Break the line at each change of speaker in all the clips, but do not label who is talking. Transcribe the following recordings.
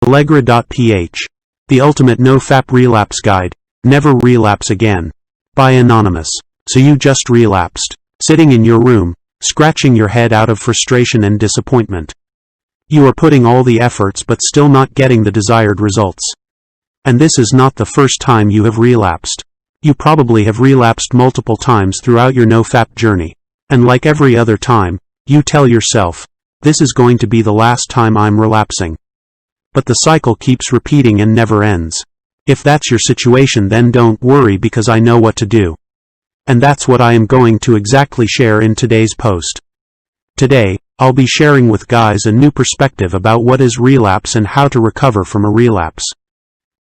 Allegra.ph. The Ultimate No-Fap Relapse Guide. Never Relapse Again. By Anonymous. So you just relapsed, sitting in your room, scratching your head out of frustration and disappointment. You are putting all the efforts but still not getting the desired results. And this is not the first time you have relapsed. You probably have relapsed multiple times throughout your no-fap journey. And like every other time, you tell yourself, this is going to be the last time I'm relapsing. But the cycle keeps repeating and never ends. If that's your situation, then don't worry, because I know what to do. And that's what I am going to exactly share in today's post. Today, I'll be sharing with guys a new perspective about what is relapse and how to recover from a relapse.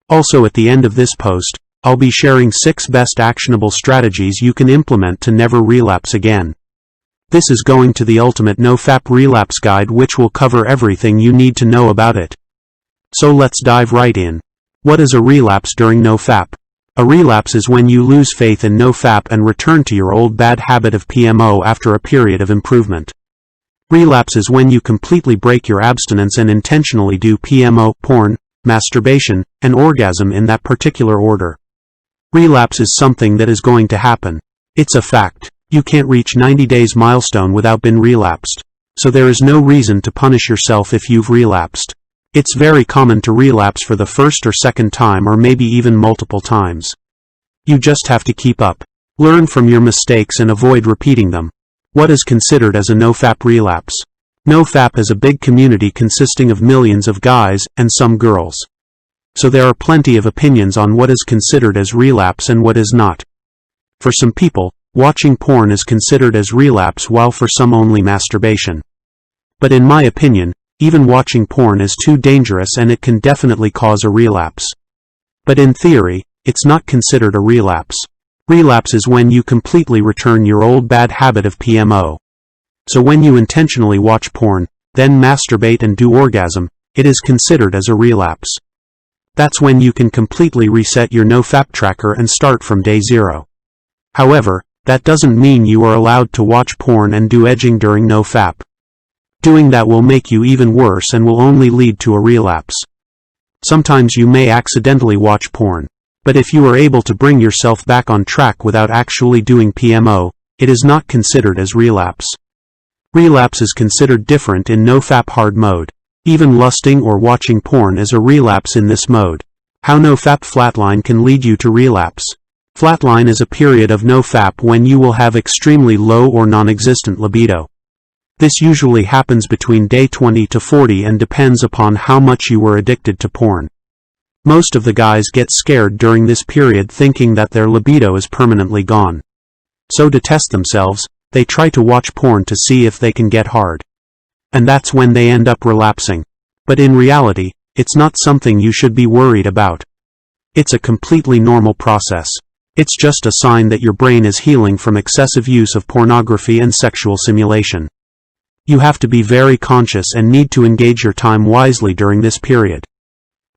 Also, at the end of this post, I'll be sharing 6 best actionable strategies you can implement to never relapse again. This is going to the Ultimate No-Fap Relapse Guide, which will cover everything you need to know about it. So let's dive right in. What is a relapse during no-fap? A relapse is when you lose faith in no-fap and return to your old bad habit of PMO after a period of improvement. Relapse is when you completely break your abstinence and intentionally do PMO, porn, masturbation, and orgasm in that particular order. Relapse is something that is going to happen. It's a fact. You can't reach 90 days milestone without being relapsed. So there is no reason to punish yourself if you've relapsed. It's very common to relapse for the first or second time, or maybe even multiple times. You just have to keep up. Learn from your mistakes and avoid repeating them. What is considered as a no-fap relapse? No-fap is a big community consisting of millions of guys and some girls. So there are plenty of opinions on what is considered as relapse and what is not. For some people, watching porn is considered as relapse, while for some only masturbation. But in my opinion, even watching porn is too dangerous and it can definitely cause a relapse. But in theory, it's not considered a relapse. Relapse is when you completely return your old bad habit of PMO. So when you intentionally watch porn, then masturbate and do orgasm, it is considered as a relapse. That's when you can completely reset your no-fap tracker and start from day 0. However, that doesn't mean you are allowed to watch porn and do edging during no-fap. Doing that will make you even worse and will only lead to a relapse. Sometimes you may accidentally watch porn, but if you are able to bring yourself back on track without actually doing PMO, it is not considered as relapse. Relapse is considered different in no-fap hard mode. Even lusting or watching porn is a relapse in this mode. How no-fap flatline can lead you to relapse. Flatline is a period of no-fap when you will have extremely low or non-existent libido. This usually happens between day 20 to 40 and depends upon how much you were addicted to porn. Most of the guys get scared during this period, thinking that their libido is permanently gone. So to test themselves, they try to watch porn to see if they can get hard. And that's when they end up relapsing. But in reality, it's not something you should be worried about. It's a completely normal process. It's just a sign that your brain is healing from excessive use of pornography and sexual simulation. You have to be very conscious and need to engage your time wisely during this period.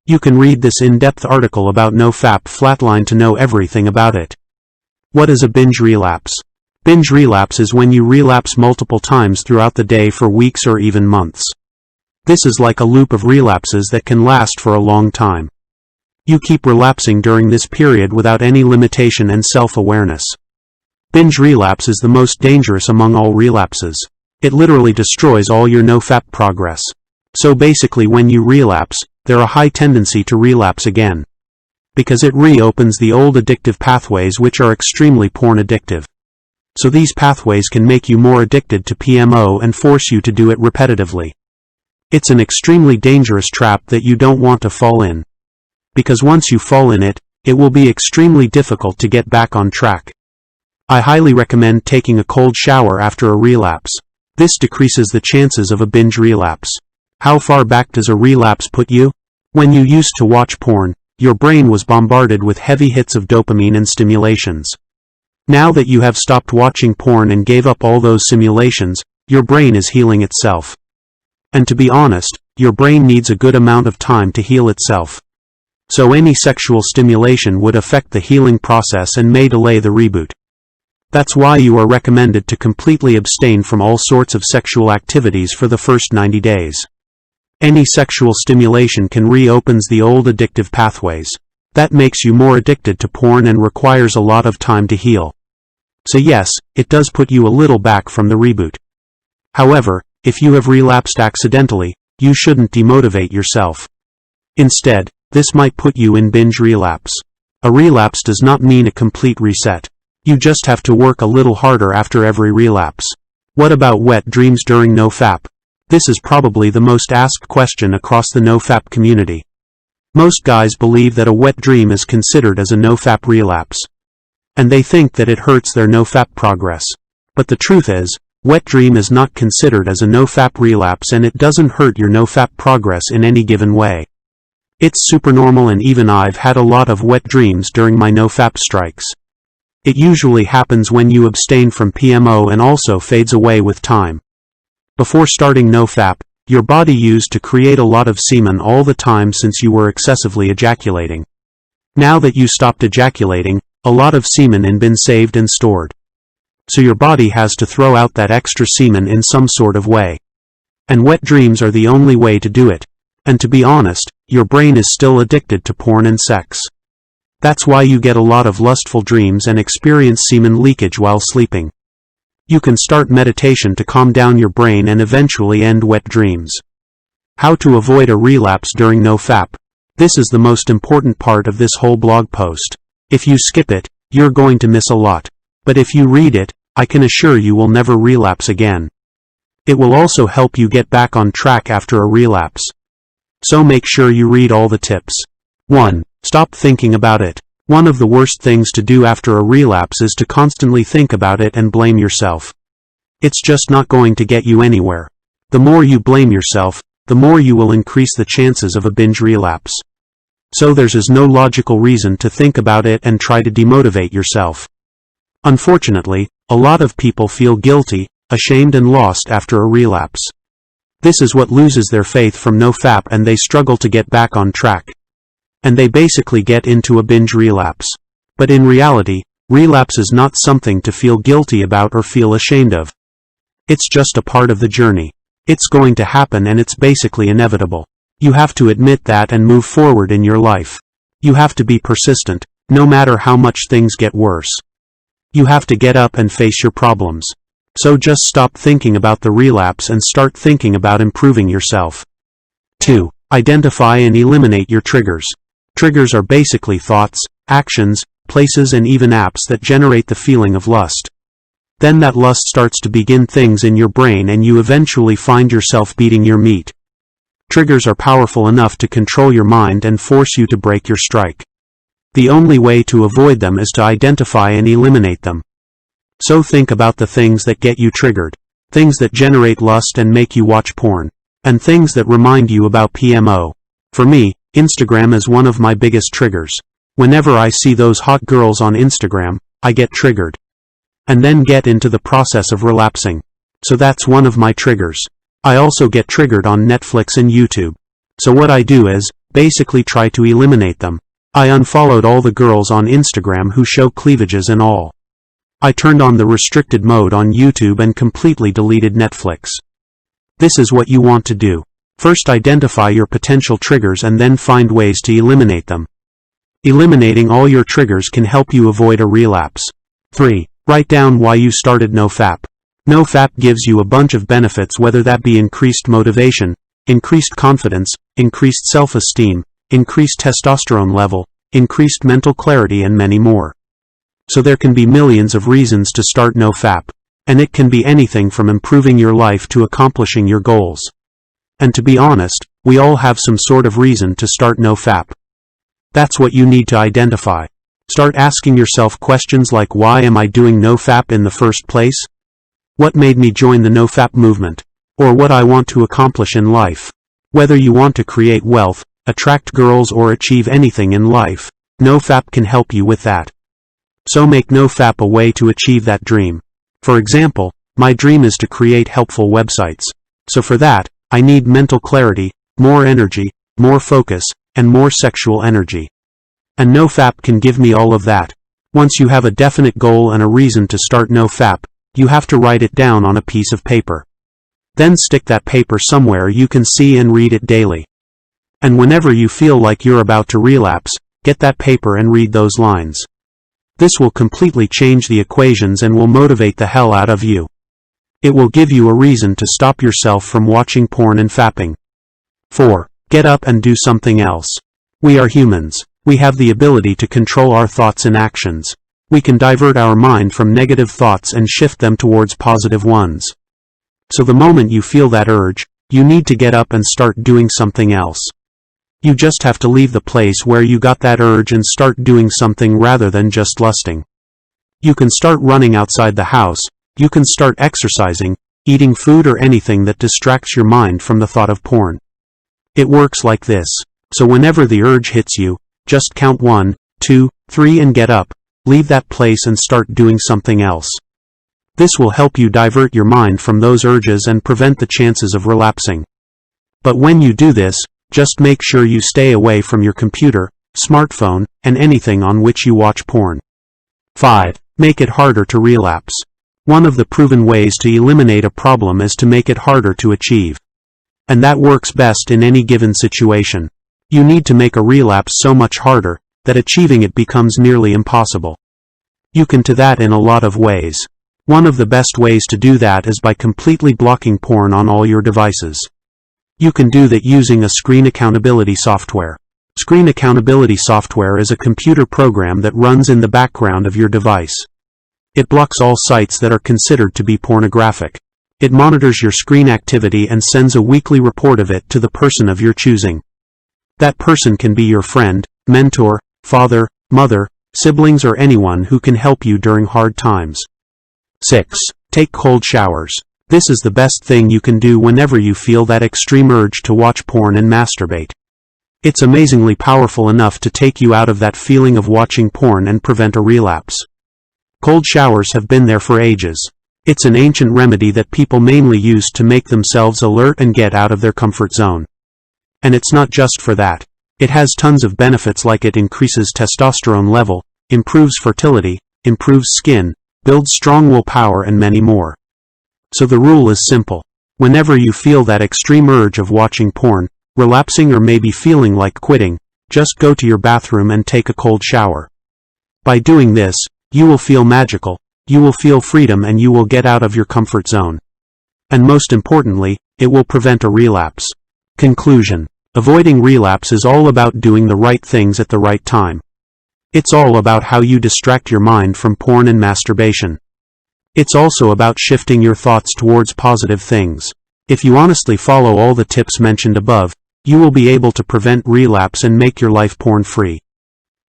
You can read this in-depth article about no-fap flatline to know everything about it. What is a binge relapse? Binge relapse is when you relapse multiple times throughout the day for weeks or even months. This is like a loop of relapses that can last for a long time. You keep relapsing during this period without any limitation and self-awareness. Binge relapse is the most dangerous among all relapses. It literally destroys all your no-fap progress. So basically, when you relapse, there are a high tendency to relapse again. Because it reopens the old addictive pathways, which are extremely porn addictive. So these pathways can make you more addicted to PMO and force you to do it repetitively. It's an extremely dangerous trap that you don't want to fall in. Because once you fall in it, it will be extremely difficult to get back on track. I highly recommend taking a cold shower after a relapse. This decreases the chances of a binge relapse. How far back does a relapse put you? When you used to watch porn, your brain was bombarded with heavy hits of dopamine and stimulations. Now that you have stopped watching porn and gave up all those simulations, your brain is healing itself. And to be honest, your brain needs a good amount of time to heal itself. So any sexual stimulation would affect the healing process and may delay the reboot. That's why you are recommended to completely abstain from all sorts of sexual activities for the first 90 days. Any sexual stimulation can reopens the old addictive pathways. That makes you more addicted to porn and requires a lot of time to heal. So yes, it does put you a little back from the reboot. However, if you have relapsed accidentally, you shouldn't demotivate yourself. Instead, this might put you in binge relapse. A relapse does not mean a complete reset. You just have to work a little harder after every relapse. What about wet dreams during NoFap? This is probably the most asked question across the NoFap community. Most guys believe that a wet dream is considered as a NoFap relapse. And they think that it hurts their NoFap progress. But the truth is, wet dream is not considered as a NoFap relapse and it doesn't hurt your NoFap progress in any given way. It's super normal and even I've had a lot of wet dreams during my NoFap strikes. It usually happens when you abstain from PMO and also fades away with time. Before starting NoFap, your body used to create a lot of semen all the time since you were excessively ejaculating. Now that you stopped ejaculating, a lot of semen has been saved and stored. So your body has to throw out that extra semen in some sort of way. And wet dreams are the only way to do it. And to be honest, your brain is still addicted to porn and sex. That's why you get a lot of lustful dreams and experience semen leakage while sleeping. You can start meditation to calm down your brain and eventually end wet dreams. How to avoid a relapse during NoFap. This is the most important part of this whole blog post. If you skip it, you're going to miss a lot. But if you read it, I can assure you will never relapse again. It will also help you get back on track after a relapse. So make sure you read all the tips. 1. Stop thinking about it. One of the worst things to do after a relapse is to constantly think about it and blame yourself. It's just not going to get you anywhere. The more you blame yourself, the more you will increase the chances of a binge relapse. So there's no logical reason to think about it and try to demotivate yourself. Unfortunately, a lot of people feel guilty, ashamed and lost after a relapse. This is what loses their faith from NoFap and they struggle to get back on track. And they basically get into a binge relapse. But in reality, relapse is not something to feel guilty about or feel ashamed of. It's just a part of the journey. It's going to happen and it's basically inevitable. You have to admit that and move forward in your life. You have to be persistent, no matter how much things get worse. You have to get up and face your problems. So just stop thinking about the relapse and start thinking about improving yourself. 2. Identify and eliminate your triggers. Triggers are basically thoughts, actions, places and even apps that generate the feeling of lust. Then that lust starts to begin things in your brain and you eventually find yourself beating your meat. Triggers are powerful enough to control your mind and force you to break your strike. The only way to avoid them is to identify and eliminate them. So think about the things that get you triggered, things that generate lust and make you watch porn, and things that remind you about PMO. For me, Instagram is one of my biggest triggers. Whenever I see those hot girls on Instagram, I get triggered. And then get into the process of relapsing. So that's one of my triggers. I also get triggered on Netflix and YouTube. So what I do is, basically try to eliminate them. I unfollowed all the girls on Instagram who show cleavages and all. I turned on the restricted mode on YouTube and completely deleted Netflix. This is what you want to do. First identify your potential triggers and then find ways to eliminate them. Eliminating all your triggers can help you avoid a relapse. 3. Write down why you started NoFap. NoFap gives you a bunch of benefits, whether that be increased motivation, increased confidence, increased self-esteem, increased testosterone level, increased mental clarity and many more. So there can be millions of reasons to start NoFap, and it can be anything from improving your life to accomplishing your goals. And to be honest, we all have some sort of reason to start NoFap. That's what you need to identify. Start asking yourself questions like, why am I doing NoFap in the first place? What made me join the NoFap movement? Or what I want to accomplish in life. Whether you want to create wealth, attract girls or achieve anything in life, NoFap can help you with that. So make NoFap a way to achieve that dream. For example, my dream is to create helpful websites. So for that, I need mental clarity, more energy, more focus, and more sexual energy. And NoFap can give me all of that. Once you have a definite goal and a reason to start NoFap, you have to write it down on a piece of paper. Then stick that paper somewhere you can see and read it daily. And whenever you feel like you're about to relapse, get that paper and read those lines. This will completely change the equations and will motivate the hell out of you. It will give you a reason to stop yourself from watching porn and fapping. 4. Get up and do something else. We are humans. We have the ability to control our thoughts and actions. We can divert our mind from negative thoughts and shift them towards positive ones. So the moment you feel that urge, you need to get up and start doing something else. You just have to leave the place where you got that urge and start doing something rather than just lusting. You can start running outside the house, you can start exercising, eating food or anything that distracts your mind from the thought of porn. It works like this. So whenever the urge hits you, just count 1, 2, 3 and get up, leave that place and start doing something else. This will help you divert your mind from those urges and prevent the chances of relapsing. But when you do this, just make sure you stay away from your computer, smartphone, and anything on which you watch porn. 5. Make it harder to relapse. One of the proven ways to eliminate a problem is to make it harder to achieve. And that works best in any given situation. You need to make a relapse so much harder, that achieving it becomes nearly impossible. You can do that in a lot of ways. One of the best ways to do that is by completely blocking porn on all your devices. You can do that using a screen accountability software. Screen accountability software is a computer program that runs in the background of your device. It blocks all sites that are considered to be pornographic. It monitors your screen activity and sends a weekly report of it to the person of your choosing. That person can be your friend, mentor, father, mother, siblings or anyone who can help you during hard times. 6. Take cold showers. This is the best thing you can do whenever you feel that extreme urge to watch porn and masturbate. It's amazingly powerful enough to take you out of that feeling of watching porn and prevent a relapse. Cold showers have been there for ages. It's an ancient remedy that people mainly use to make themselves alert and get out of their comfort zone. And it's not just for that. It has tons of benefits like it increases testosterone level, improves fertility, improves skin, builds strong willpower and many more. So the rule is simple. Whenever you feel that extreme urge of watching porn, relapsing or maybe feeling like quitting, just go to your bathroom and take a cold shower. By doing this, you will feel magical, you will feel freedom and you will get out of your comfort zone. And most importantly, it will prevent a relapse. Conclusion. Avoiding relapse is all about doing the right things at the right time. It's all about how you distract your mind from porn and masturbation. It's also about shifting your thoughts towards positive things. If you honestly follow all the tips mentioned above, you will be able to prevent relapse and make your life porn-free.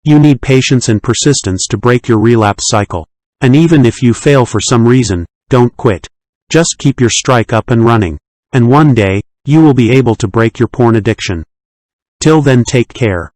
You need patience and persistence to break your relapse cycle. And even if you fail for some reason, don't quit. Just keep your strike up and running. And one day, you will be able to break your porn addiction. Till then, take care.